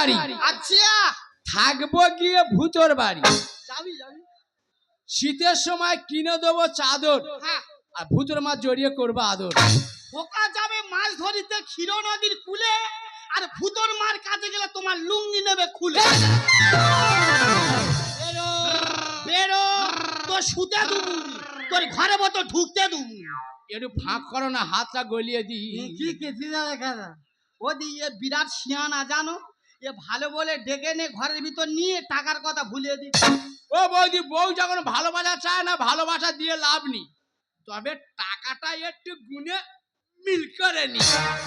বাড়ি। আচ্ছা থাকবো গিয়ে ভূতর বাড়ি। যাবি যাবি। শীতের সময় কিনে দেবো চাদর, হ্যাঁ আর ভূতর মা জড়িয়ে করবো আদর। পোকা যাবে মাছ ধরিতে ক্ষীর নদীর কুলে, আর ভূতর মার কাছে গেলে তোমার লুঙ্গি নেবে খুলে। বেরো বেরো, তোর শুতে দুবু, তোর ঘরে মতো ঢুকতে দুবু। একটু ফাঁক করো না, হাতটা গলিয়ে দিই। কি কেছি দেখা ও দি এ বিরাট শিয়ানা জানো, এ ভালো বলে ডেকে নে ঘরের ভিতর নিয়ে টাকার কথা ভুলিয়ে দি। ও বৌদি, বউ যখন ভালোবাসা চায় না, ভালোবাসা দিয়ে লাভ নেই, তবে টাকাটা একটু গুনে মিল করে নি।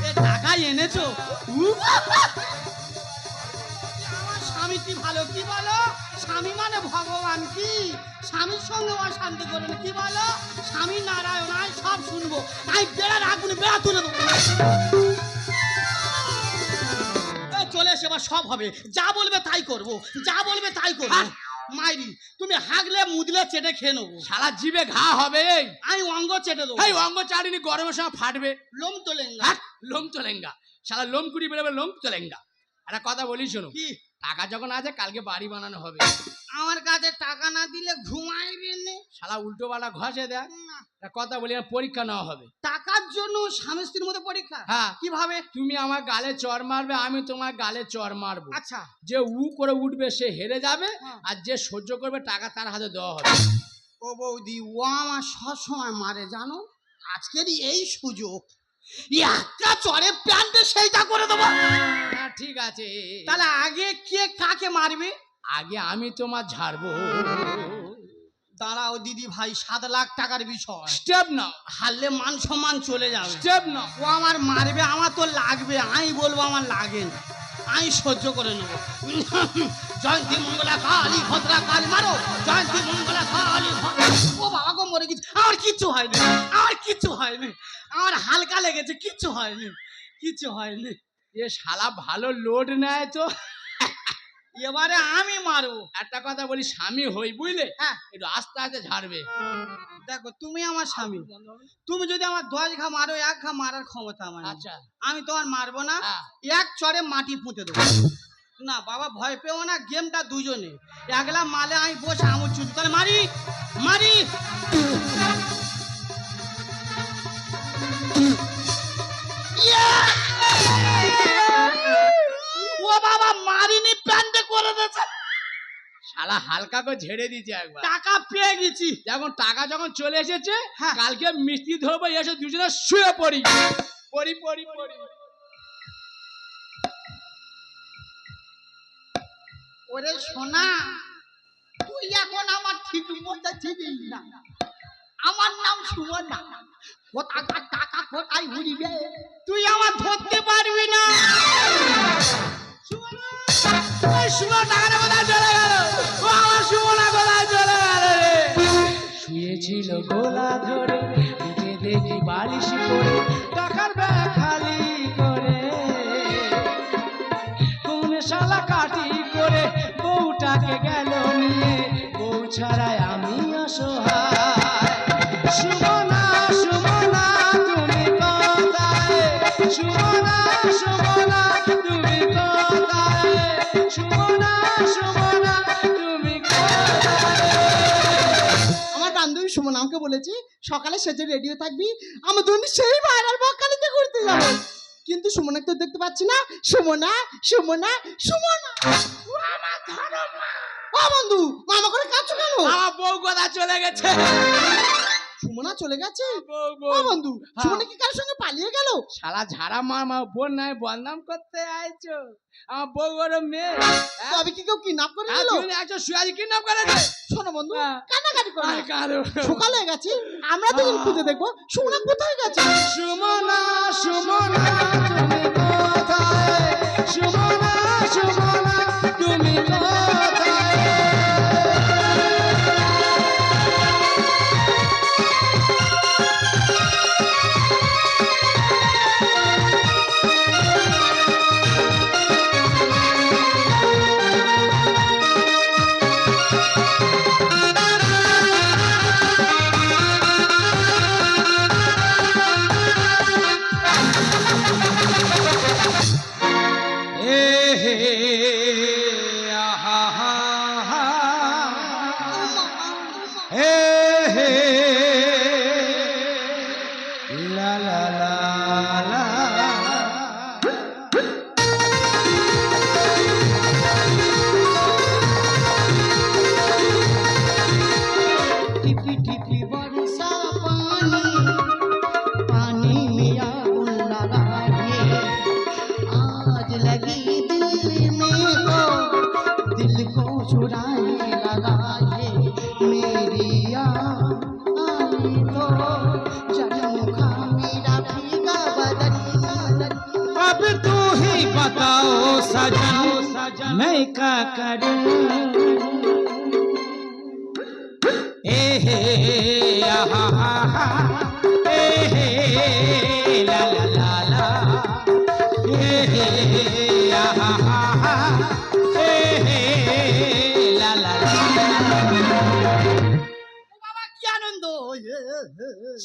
এ টাকা এনেছো? আমার স্বামী কি ভালো, কি বলো? স্বামী মানে ভগবান, কি স্বামীর সঙ্গে অশান্তি করে না, কি বলো? স্বামী নারায়ণ, আমি সব শুনবো, আমি বেড়া রাখবো, বেড়া তুলে দেবো। চলে এসে এবার সব হবে, যা বলবে তাই করবো, যা বলবে তাই করবো। মাইরি তুমি হাগলে মুদলে চেটে খেয়ে নেবো। সারা জিভে ঘা হবে, আমি অঙ্গ চেটে দেবো। এই অঙ্গ চাটনি গরমের সময় ফাটবে। লোম তোলেঙ্গা। হ্যাঁ, লোম তোলেঙ্গা, সারা লোম কুড়ি বেরোবে, লোম তোলেঙ্গা। একটা কথা বলি শোনো, কি? টাকা যখন আছে কালকে বাড়ি বানানো হবে। আমার কাছে টাকা না দিলে ঘুমাইবে না। সারা উল্টো পাল্টা ঘষে দেয়। একটা কথা বলি, পরীক্ষা নেওয়া হবে। টাকার জন্য স্বামী স্ত্রীর মধ্যে পরীক্ষা? হ্যাঁ। কিভাবে? তুমি আমার গালে চড় মারবে, আমি তোমার গালে চড় মারবো। আচ্ছা। যে উ করে উঠবে সে হেরে যাবে, আর যে সহ্য করবে টাকা তার হাতে দেওয়া হবে। ও বৌদি, ও আমার সবসময় মারে জানো, আজকের এই সুযোগ, একটা চড়ে প্যান্টে সেইটা করে দেবো। না ঠিক আছে, তাহলে আগে কে কাকে মারবে? আগে আমি তোমার ঝাড়বো। দাঁড়াও দিদি ভাই, 7 লাখ টাকার বিষয়, স্টেপ নাও। হারলে মান সম্মান চলে যাবে। স্টেপ নাও। ও আমার মারবে, আমার তো লাগবে, আমি বলবো আমার লাগে না, আমি সহ্য করে নেবো। জয়ন্তী মঙ্গলা কালী ভদ্রা কালী মারো, জয়ন্তী মঙ্গলা কালী। ও বাবা গো, মরে গেছে। আমার কিচ্ছু হয়নি, আমার কিচ্ছু হয়নি, আমার হালকা লেগেছে, কিচ্ছু হয়নি, কিচ্ছু হয়নি। এ শালা ভালো লোড নেয় তো। এবারে আমি মারবো। একটা কথা বলি, স্বামী হই বুঝলে, হ্যাঁ একটু আস্তে আস্তে ঝাড়বে। দেখো তুমি আমার স্বামী, তুমি যদি আমার 10 ঘা মারো, 1 ঘা মারার ক্ষমতা আমার নেই। আচ্ছা, আমি তোমার মারবো না, হ্যাঁ। এক চড়ে মাটি পুঁতে দেবো। না বাবা ভয় পেও না, গেমটা দুজনে, একলা মালে আমি বসে আমুল চুদি। তাহলে মারি মারি। ও বাবা, মারিনি, প্যান্টে করে দিয়েছে। শালা হালকা করে ঝেড়ে দিয়েছে একবার। টাকা পেয়ে গেছি। টাকা যখন চলে এসেছে, হ্যাঁ। কালকে মিষ্টি ধরবো, এসে দুজনে শুয়ে পড়ি পড়ি পড়ি পড়ি। ওরে সোনা, তুই এখন আমার ঠিক মতো চিনিস না, আমার নাম সুমনা। কোথাকার টাকা কোথায় উড়িবে, তুই আমার ধরতে পারবি না। সুমনা, ওই সুমনা টাকাটা কোথায় চলে গেল? ও আমার সুমনা কোথায় চলে গেল রে? শুয়েছিল গোলা ধরে, উঠে দেখি বালিশ করে, টাকার ব্যাগ খালি করে, কোন শালা কাটি করে বউটাকে গেল নিয়ে, বউ ছাড়াই আমি অসহায়। সুমনা সুমনা তুমি কোথায়, সুমনা সুমনা তুমি কোথায়, সুমনা সুমনা তুমি কোথায়। আমার বান্ধবী সুমনা আমাকে বলেছে সকালে সেজে রেডিও থাকবি, আমরা দুজন সেই ভাইরাল বকখালিতে ঘুরতে যাবো। কিন্তু সুমনাকে তো দেখতে পাচ্ছি না। সুমনা সুমনা সুমনা, ও আমার ধরো মা। ও বন্ধু, মামা করে কাঁদছো কেন? আমার বউ কোথায় চলে গেছে? সুমনা চলে গেছে? বউ ও বউ বন্ধু, সুমনা কি কার সঙ্গে পালিয়ে গেল? শালা ঝাড়া মার বোন নাই বদনাম করতে আইছো। আমার বউ বড় মেয়ে, তবে কি কেউ কিডন্যাপ করে নিল? একজন সুয়াজি কিডন্যাপ করেছে। শোনো বন্ধু, হ্যাঁ। কান্নাকাটি করো না। আর কারো সকাল হয়ে গেছে, আমরা দুজন খুঁজে দেখবো সুমনা কোথায় গেছে। সুমনা সুমনা তুমি কোথায়, সুমনা সুমনা তুমি কোথায়। में को दिल को चुराए लगाए मेरी आई तो जन्मुखा मेरा भीगा बदन अब तू ही बताओ सजन मैं क्या करूं ए हे आहा हा हा ए हे ला ला ला ला ए हे आहा हा हा ए हे ला ला ला বাবা কি আনন্দ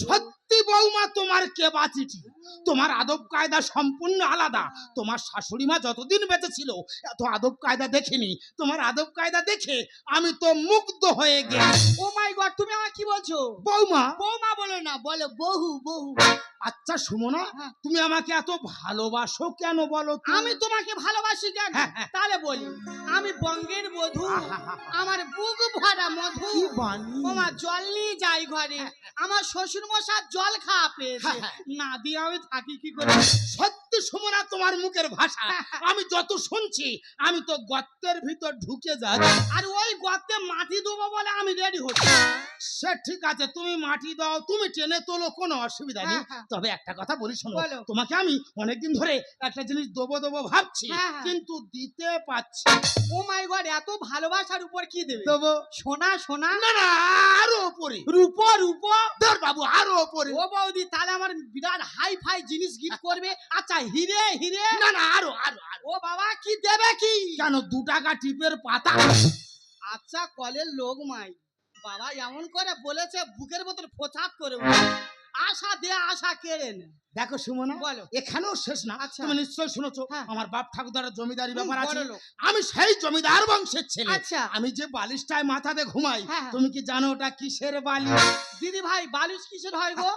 সত্যি বৌমা তোমার কে বাঁচিটি তোমার আদব কায়দা সম্পূর্ণ আলাদা তোমার শাশুড়ি মা যতদিন বেঁচে ছিল এত আদব কায়দা দেখিনি তোমার আদব কায়দা দেখে আমি তো মুগ্ধ হয়ে গেছি ও মাই গড তুমি আমাকে কি বলছো বৌমা বৌমা বলো না বলো বহু বহু আচ্ছা সুমনা তুমি আমাকে এত ভালোবাসো কেন বলো আমি তোমাকে ভালোবাসি কেন তাহলে বলি আমি বঙ্গের বধূ আমার বুক ভরা মধু ওমা জল নিয়ে যাই ঘরে আমার শ্বশুর মশাই জল খাওয়া পেয়েছে না দিয়ে আমি থাকি কি করে সত্যি সুমনা তোমার মুখের ভাষা আমি যত শুনছি আমি তো গর্তের ভিতর ঢুকে যাই আর ওই গর্তে মাটি দেবো বলে আমি রেডি হচ্ছি সে ঠিক আছে তুমি মাটি দাও তুমি টেনে তোলো কোনো অসুবিধা নেই তবে একটা কথা বলি শোনো তোমাকে আমি অনেকদিন ধরে একটা জিনিস দেবো দেবো ভাবছি কিন্তু দিতে পারছি ও মাই গড এত ভালোবাসার উপর কি দেবে দেবো সোনা সোনা না না আরো উপরে রূপো রূপো ধর বাবু আরো উপরে ও বৌদি তাহলে আমার বিরাট হাই ফাই জিনিস গিফট করবে আচ্ছা হিরে হিরে না না আরো আরো ও বাবা কি দেবে কি কেন 2 টাকা টিপের পাতা আচ্ছা কলের লোক মাই বাবা এমন করে বলেছে বুকের ভেতর ফোঁচাত করে আশা দে আশা কেড়ে নে দেখো সুমনা বলো এখানেও শেষ না তুমি নিশ্চয়ই শুনেছো আমার বাপ ঠাকুরদার জমিদারি ব্যাপার আছে আমি সেই জমিদার বংশের ছেলে আমি যে বালিশটায় মাথাতে ঘুমাই তুমি কি জানো ওটা কিসের বালিশ দিদি ভাই বালিশ কিসের হয় গো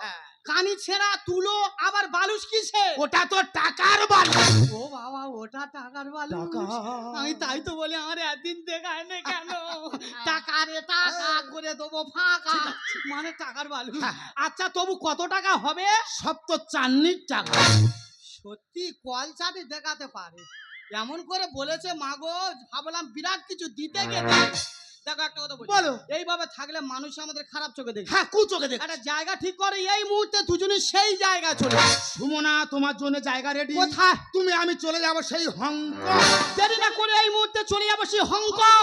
কানি ছেঁড়া তুলো আবার বালুস কিসে ওটা তো টাকার বালুস ও বাবা ওটা টাকার বালুস আমি তাই তো বলি আমার একদিন দেখায় না কেন টাকা রে টাকা করে দেবো ফাঁকা মানে টাকার বালুস আচ্ছা তবু কত টাকা হবে সব তো চান্নির টাকা সত্যি কল চাটি দেখাতে পারে এমন করে বলেছে মাগো ভাবলাম বিরাট কিছু দিতে গেলে দেখো একটা কথা বলো এইভাবে থাকলে মানুষ আমাদের খারাপ চোখে দেখে হ্যাঁ কু চোখে দেখে একটা জায়গা ঠিক করে এই মুহূর্তে দুজনে সেই জায়গা চলে সুমনা তোমার জন্য জায়গা রেডি কোথায় তুমি আমি চলে যাব সেই হংকং দেরি না করে এই মুহূর্তে চলে যাব সেই হংকং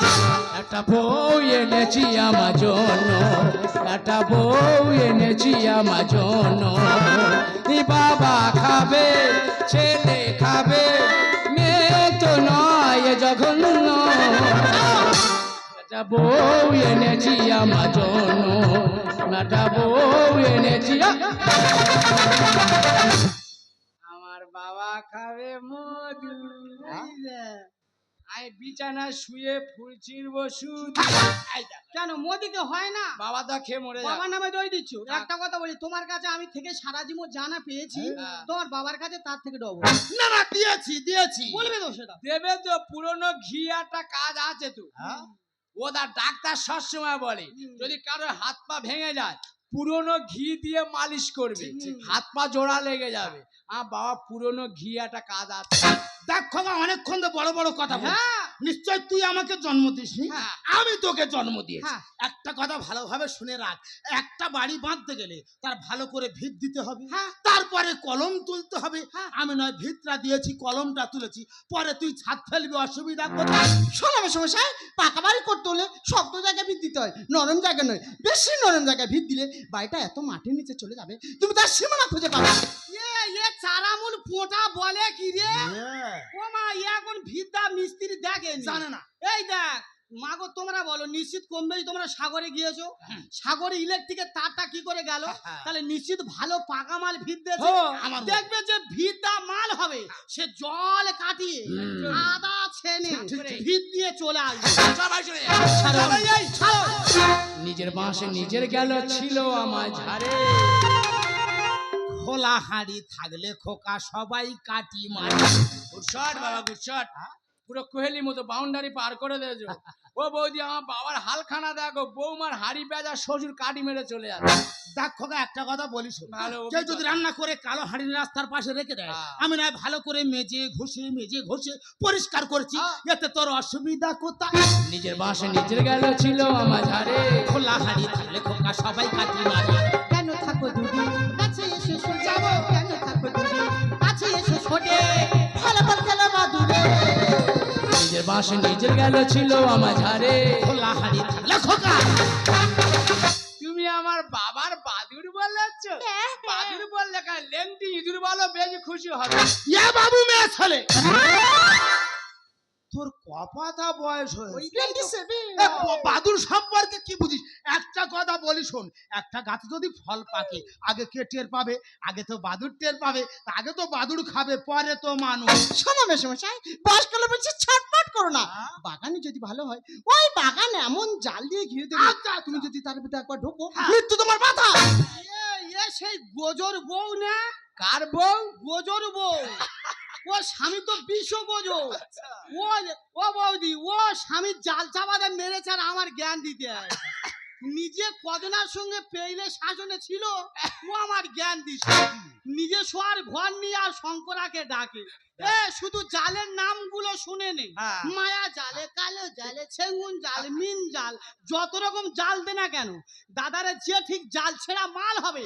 একটা বউ এনেছি আমার জন্য একটা বউ এনেছি আমার জন্য বাবা খাবে ছেলে খাবে মেয়ে তো নয় জঘন্য বউ এনেছি আমার জন্য নাটা বউ এনেছি আমার বাবা খাবে মধু আই বিছানা শুয়ে ফুল ছিড়ব শুধু কেন মোদিকে হয় না বাবা তো খেয়ে মরে যাবে বাবার নামে দই দিচ্ছ একটা কথা বলি তোমার কাছে আমি থেকে সারা জীবন জানা পেয়েছি তোমার বাবার কাছে তার থেকে ডবল না না দিয়েছি বলবে তো সেটা দেবে তো পুরনো ঘি একটা কাজ আছে তো ওটা ডাক্তার সবসময় বলে যদি কারো হাত পা ভেঙে যায় পুরনো ঘি দিয়ে মালিশ করবে হাত পা জোড়া লেগে যাবে বাবা পুরনো ঘি একটা কাজ আছে দেখো অনেকক্ষণ তো বড় বড় কথা বল নিশ্চয় তুই আমাকে জন্ম দিসনি আমি তোকে জন্ম দিয়েছি একটা কথা ভালোভাবে শুনে রাখ একটা বাড়ি বাঁধতে গেলে তার ভালো করে ভিত দিতে হবে তারপরে কলম তুলতে হবে আমি নয় ভিতটা দিয়েছি কলমটা তুলেছি পরে তুই ছাদ ফেলবি অসুবিধা কোথায় শোনো সমস্যা পাকা বাড়ি করতে হলে শক্ত জায়গায় ভিত দিতে হয় নরম জায়গা নয় বেশি নরম জায়গায় ভিত দিলে বাড়িটা এত মাটির নিচে চলে যাবে তুমি তার সীমানা খুঁজে পাবে চারামুল পোঁটা বলে কি রে ও মা এখন ভিদ্দা মিস্ত্রি দেখেন জানে না এই দেখ মাগো তোমরা বলো নিশ্চিত কমবে তোমরা সাগরে গিয়েছো সাগরে ইলেকট্রিকের তারটা কি করে গেল তাহলে নিশ্চিত ভালো পাকা মাল ভিত দিয়েছে দেখবে যে ভিদ্দা মাল হবে সে জল কাটিয়ে আদা ছেনে ভিত দিয়ে চলে আসবে নিজের বাঁশে নিজের গেল ছিল আমার ঝাড়ে খোলা হাঁড়ি থাকলে খোকা সবাই কাটি মারে গুডশট বাবা গুডশট পুরো কোহেলি মতো বাউন্ডারি পার করে দিয়েছো। ও বৌদি আমার বাবার হালখানা দেখো, বৌমার হাড়ি পেঁচা শ্বশুর কাটি মেরে চলে যাচ্ছে। দেখ খোকা একটা কথা বলিস, ভালো কেউ যদি রান্না করে কালো হাঁড়ি রাস্তার পাশে রেখে দেয়, হ্যাঁ। আমি নয় ভালো করে মেজে ঘষে পরিষ্কার করছি, এতে তোর অসুবিধা কোথায়? নিজের বাসে নিজের গেল ছিল আমার ঝাড়ে, খোলা হাঁড়ি থাকলে খোকা সবাই কাটি মারে। কেন থাকো দূরে কাছে এসে যাবো, কেন থাকো দূরে কাছে এসে ছোটে ভালো বল খেলো না দূরে। নিজের বাসে নিজের গেল ছিল আমার ঝাড়ে। খোলা হাঁড়ি থাকলে খোকা। তুমি আমার বাবার বাদুর বললেছ? বাদুর বললে কাল লেংটি ইঁদুর বলো, বেশি খুশি হবে। ইয়া বাবু মেয়ে ছেলে, তোর কপাতা বয়স হয়েছে, বাদুর সম্পর্কে কি বুঝিস? একটা কথা বলি শোন, একটা গাছে যদি ফল পাকে আগে কে টের পাবে? আগে তো বাদুর টের পাবে, আগে তো বাদুর খাবে, পরে তো মানুষ। শোনো মেশমশাই, বয়সকালে বলছি ছটফট করো না। বাগানে যদি ভালো হয়, ওই বাগান এমন জাল দিয়ে ঘিরে দেবে, আচ্ছা, তুমি যদি তার ভিতরে একবার ঢোকো, মৃত্যু তোমার মাথা। এ সেই গোজর বউ না? কার বউ? গোজর বউ। ও স্বামী তো বিষ গোজো। ও বৌদি, ও স্বামীর জাল চাপাতে মেরেছে আর আমার জ্ঞান দিতে হয়। নিজে কজনার সঙ্গে পেইলে শাসনে ছিল, ও আমার জ্ঞান দিচ্ছে। নিজে শোয়ার ঘর নিয়ে আর শঙ্করাকে ডাকে। শুধু জালের নামগুলো শুনে নেই, মায়া জালে, কালো জালে, সেঙ্গুন জাল, মিন জাল, যত রকম জাল দে না কেন, দাদারে যে ঠিক জাল ছেঁড়া মাল হবে,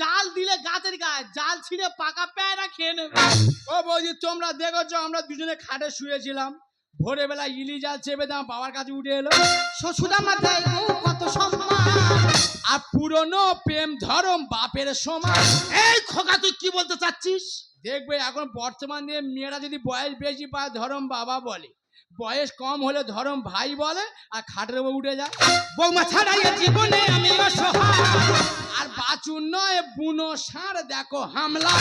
জাল দিলে গাছের গায়ে, জাল ছিঁড়ে পাকা পেয়ারা খেয়ে নেবে। ও বৌদি তোমরা দেখেছো আমরা দুজনে খাটে শুয়েছিলাম, ভোরে বেলা ইলি জাল চেপে দিয়ে আমার বাবার কাছে উঠে এলো। শ্বশুরা মাথায় বউ কত সম্মান, আর পুরনো প্রেম ধরম বাপের সমান। এই খোকা তুই কি বলতে চাচ্ছিস? দেখবে এখন বর্তমান দিয়ে মেয়েরা যদি বয়স বেশি পায় ধরম বাবা বলে, বয়স কম হলে ধরম ভাই বলে, আর খাটের উপর উঠে যায়। বৌমা ছাড়াইয়া জীবনে আমি অসহায়। আর বাচুর নয় বুনো ষাঁড় দেখো হামলা।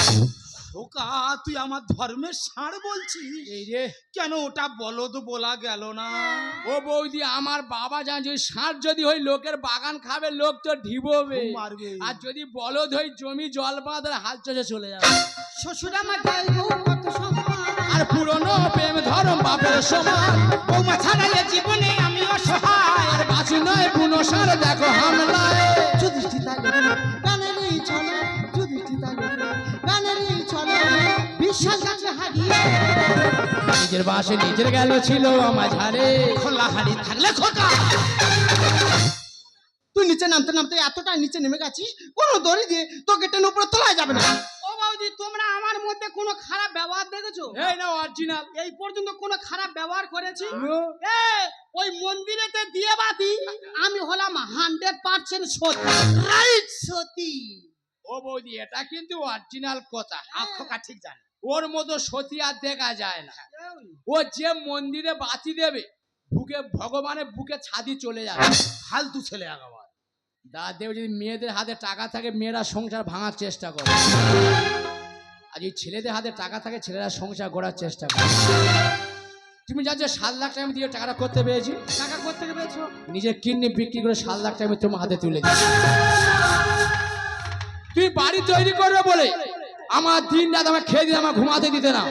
খোকা তুই আমার ধর্মের ষাঁড় বলছিস? এই রে, কেন ওটা বলদ বলা গেল না? ও বৌদি আমার বাবা জানছে ওই ষাঁড় যদি হই লোকের বাগান খাবে, লোক তো ঢিববে, মারবে। আর যদি বলদ হই জমি জল বাঁধে হাল চষে চলে যাবে। শ্বশুরা মাথায় বউ কত সম্মান, আর পুরনো প্রেম ধরম বাপের সমান। বৌমা ছাড়াইয়া জীবনে আমি অসহায়। আর বাচুর নয় বুনো ষাঁড় দেখো হামলায়। যুধিষ্ঠির তালে গানের এই চলে, যুধিষ্ঠির তালে গানের এই চলে, বিশ্বাস আছে হারিয়ে। নিজের বাসে নিজের গেল ছিল আমার ঝাড়ে। খোলা হাড়ি থাকলে খোকা। তুই নিচে নামতে নামতে এতটা নিচে নেমে গেছিস, কোনো দড়ি দিয়ে তোকে টেনে উপরে তোলা যাবে না। ও বৌদি তোমরা আমার মধ্যে কোনো খারাপ ব্যবহার দেখেছো? এই না অরিজিনাল। এই পর্যন্ত কোনো খারাপ ব্যবহার করেছি? ওই মন্দিরেতে দিয়ে বাতি, আমি হলাম 100% সত্যি। রাইট সত্যি। ও বৌদি এটা কিন্তু অরিজিনাল কথা। খোকা ঠিক জানে। ওর মতো সতী আর দেখা যায় না। ও যে মন্দিরে বাতি দেবে, বুকে ভগবানের বুকে ছাদি চলে যাবে। ফালতু ছেলে আগাবার। দাদা দেব যদি মেয়েদের হাতে টাকা থাকে মেয়েরা সংসার ভাঙার চেষ্টা করে, আর যদি ছেলেদের হাতে টাকা থাকে ছেলেরা সংসার গড়ার চেষ্টা করে। তুমি জানো 7 লাখ টাকা আমি দিয়ে টাকাটা করতে পেরেছি? টাকা করতে পেরেছো? নিজের কিডনি বিক্রি করে 7 লাখ টাকা আমি তোমার হাতে তুলে দিই। তুমি বাড়ি তৈরি করবে বলে আমার দিন রাত আমার খেয়ে দিয়ে আমার ঘুমাতে দিতে না,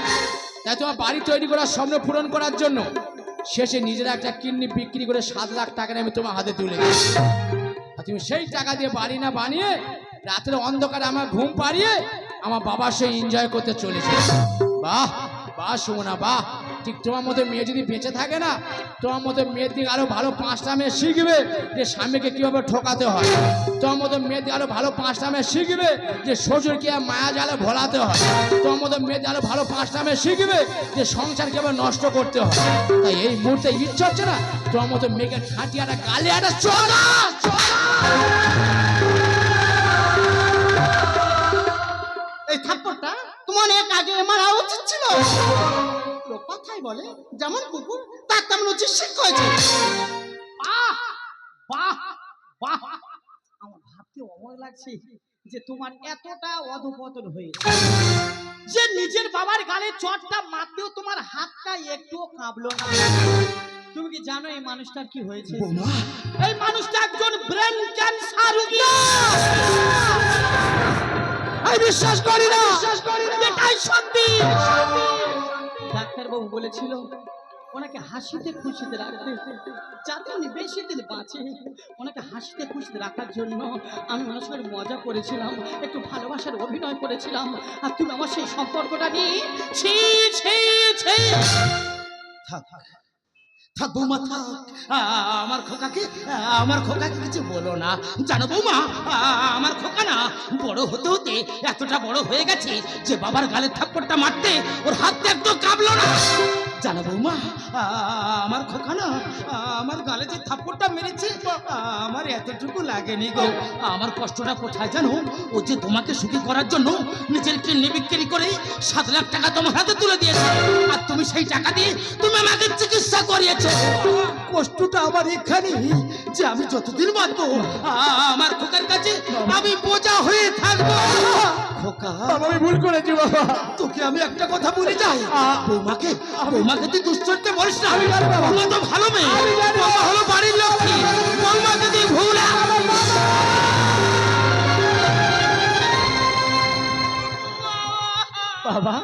তাই তোমার বাড়ি তৈরি করার স্বপ্ন পূরণ করার জন্য শেষে নিজের একটা কিডনি বিক্রি করে 7 লাখ টাকা আমি তোমার হাতে তুলে দিই। আর তুমি সেই টাকা দিয়ে বাড়ি না বানিয়ে রাতের অন্ধকারে আমার ঘুম পাড়িয়ে আমার বাবার সঙ্গে এনজয় করতে চলেছে। বাহ বাহ সুমনা বাহ। ঠিক তোমার মতো মেয়ে যদি বেঁচে থাকে না, তোমার মতো মেয়ের দিকে আরো ভালো 5টা মেয়ে শিখবে যে স্বামীকে কিভাবে ঠকাতে হয়। তোমার মতো মেয়ের দিকে আরো ভালো 5টা মেয়ে শিখবে যে শ্বশুর কি মায়া জালে ভোলাতে হয়। তোমার মতো মেয়ের দিকে আরো ভালো 5টা মেয়ে শিখবে যে সংসার কিভাবে নষ্ট করতে হয়। তাই এই মুহূর্তে ইচ্ছা হচ্ছে না তোমার মতো মেয়েকে খাটিয়ে একটা গালে একটা চড়া। এই থাপ্পড়টা তোমার অনেক আগে মারা উচিত ছিল। লোক কথাই বলে যেমন কুকুর তার তেমন উচিত শিক্ষা হয়েছে। বাহ বাহ বাহ। আমার ভাবতে অবাক লাগছে যে তোমার এতটা অধপতন হয়েছে, যে নিজের বাবার গালে চটটা মারতেও তোমার হাতটা একটুও কাঁপলো না। তুমি কি জানো এই মানুষটার কি হয়েছে? এই মানুষটা একজন ব্রেন ক্যান্সার রোগী। আমি বিশ্বাস করি না। এটাই সত্যি। ডাক্তার বাবু বলেছিল ওনাকে হাসিতে খুশিতে রাখতে, যাতে উনি বেশি দিন বাঁচে, ওনাকে হাসিতে খুশিতে রাখার জন্য আমি ওনার সঙ্গে মজা করেছিলাম, একটু ভালোবাসার অভিনয় করেছিলাম। আর তুমি আমার সেই সম্পর্কটা নিয়ে ছি ছি ছি। থাক থাক বৌমা থাক, আমার খোকাকে কিছু বলো না। জানো বৌমা, আমার খোকা না বড় হতে হতে এতটা বড় হয়ে গেছে যে বাবার গালের থাপ্পড়টা মারতে ওর হাতটা একটু কাঁপলো না। জানো বৌমা, আমার খোকা না আমার গালে যে থাপ্পড়টা মেরেছে আমার এতটুকু লাগেনি গো। আমার কষ্টটা কোথায় জানো? ও যে তোমাকে সুখী করার জন্য নিজের কিডনি বিক্রি করে 7 লাখ টাকা তোমার হাতে তুলে দিয়েছে, আর তুমি সেই টাকা দিয়ে তুমি আমাকে চিকিৎসা করিয়েছো। কষ্টটা আমার এখানে যে আমি যতদিন বাঁচবো আমার খোকার কাছে আমি বোঝা হয়ে থাকবো। খোকা, আমি ভুল করেছি বাবা। তোকে আমি একটা কথা বলে যাই, বৌমাকে তুই দুশ্চরিত্রে বলিস না। আমি জানি বাবা। বৌমা তো ভালো মেয়ে, বৌমা হলো বাড়ির লক্ষ্মী। বৌমাকে তুই ভুল বাবা,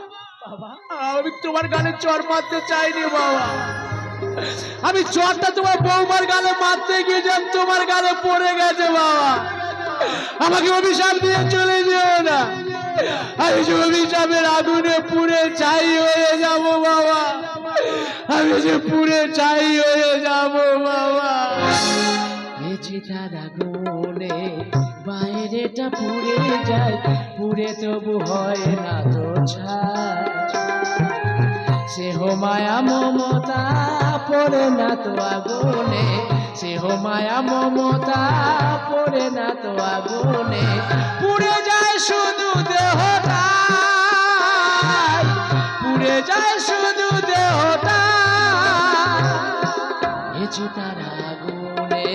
আমি তোমার গালে চর মারতে চাইনি বাবা। আমি চরটা তোমার বৌমার গালে মারতে গিয়েছিলাম, তোমার গালে পড়ে গেছে বাবা। আমাকে অভিশাপ দিয়ে চলে যেও না। আমি যে অভিশাপের আগুনে পুড়ে ছাই হয়ে যাব বাবা। আমি যে পুড়ে ছাই হয়ে যাব বাবা। এই চিতার আগুনে বাইরেটা পুড়ে যায়, পুড়ে তবু হয় না তো ছাই। সেহ মায়া মমতা পড়ে না তো আগুনে, সেহ মায়া মমতা পড়ে না তো আগুনে। পুড়ে যায় শুধু দেহটা, পুড়ে যায় শুধু দেহটা। এ চিতার আগুনে